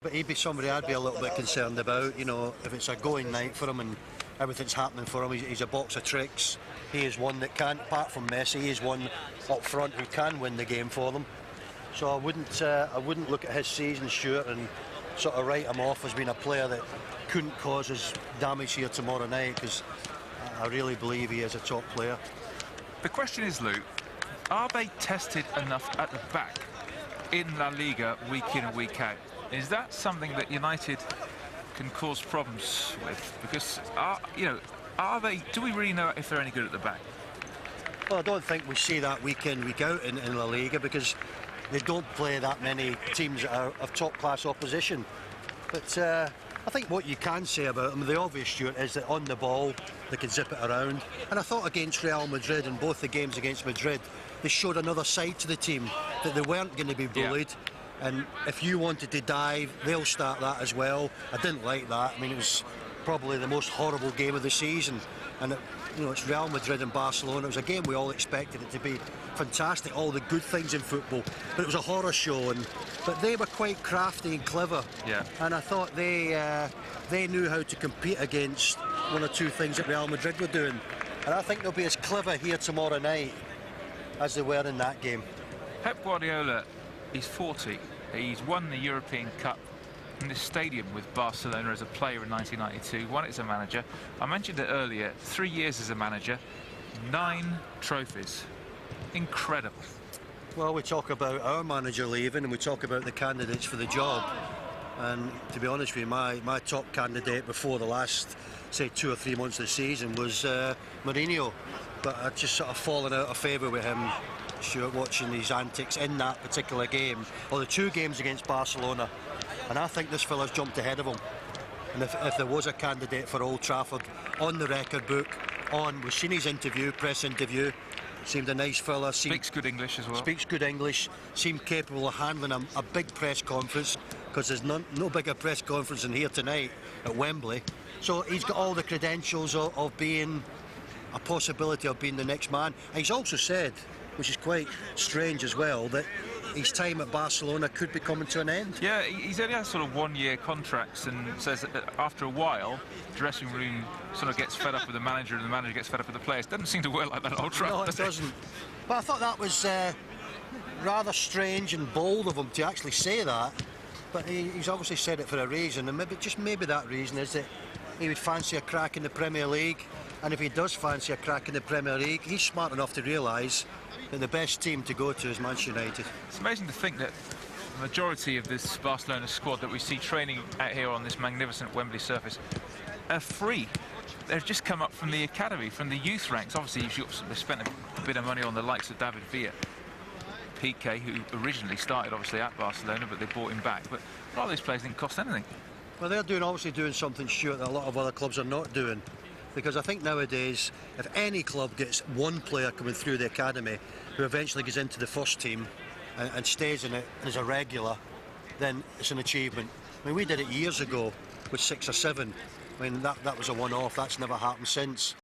But he'd be somebody I'd be a little bit concerned about, you know, if it's a going night for him and everything's happening for him. He's a box of tricks. He is one that can, apart from Messi, he is one up front who can win the game for them. So I wouldn't look at his season, Stuart, and sort of write him off as being a player that couldn't cause us damage here tomorrow night, because I really believe he is a top player. The question is, Luke, are they tested enough at the back in La Liga week in and week out? Is that something that United can cause problems with? Because, are they? Do we really know if they're any good at the back? Well, I don't think we see that week in, week out in La Liga, because they don't play that many teams that are of top-class opposition. But I think what you can say about them, the obvious, Stuart, is that on the ball they can zip it around. And I thought against Real Madrid, in both the games against Madrid, they showed another side to the team, that they weren't going to be bullied. Yeah. And if you wanted to dive, they'll start that as well. I didn't like that. I mean, it was probably the most horrible game of the season. And it's Real Madrid and Barcelona. It was a game we all expected it to be fantastic, all the good things in football. But it was a horror show. But they were quite crafty and clever. Yeah. And I thought they knew how to compete against one or two things that Real Madrid were doing. And I think they'll be as clever here tomorrow night as they were in that game. Pep Guardiola, he's 40. He's won the European Cup in this stadium with Barcelona as a player in 1992, won it as a manager. I mentioned it earlier, 3 years as a manager, 9 trophies. Incredible. Well, we talk about our manager leaving and we talk about the candidates for the job. And to be honest with you, my top candidate before the last, say, 2 or 3 months of the season was Mourinho. But I'd just sort of fallen out of favour with him, Stuart, watching these antics in that particular game, or the 2 games against Barcelona. And I think this fella's jumped ahead of him. And if there was a candidate for Old Trafford on the record book, we've seen his interview, press interview, seemed a nice fella. Speaks good English as well. Speaks good English, seemed capable of handling a big press conference, because there's no bigger press conference than here tonight at Wembley. So he's got all the credentials of being a possibility of being the next man. And he's also said, which is quite strange as well, that his time at Barcelona could be coming to an end. Yeah, he's only had sort of 1-year contracts, and says that after a while, the dressing room sort of gets fed up with the manager, and the manager gets fed up with the players. Doesn't seem to work like that at Old Trafford. No, it doesn't. But I thought that was rather strange and bold of him to actually say that. But he's obviously said it for a reason, and maybe that reason is that he would fancy a crack in the Premier League. And if he does fancy a crack in the Premier League, he's smart enough to realise that the best team to go to is Manchester United. It's amazing to think that the majority of this Barcelona squad that we see training out here on this magnificent Wembley surface are free. They've just come up from the academy, from the youth ranks. Obviously, they've spent a bit of money on the likes of David Villa, Piqué, who originally started obviously at Barcelona, but they bought him back. But a lot of these players didn't cost anything. Well, they're obviously doing something, Stuart, that a lot of other clubs are not doing. Because I think nowadays, if any club gets one player coming through the academy who eventually gets into the first team and stays in it as a regular, then it's an achievement. I mean, we did it years ago with 6 or 7. I mean, that was a one-off. That's never happened since.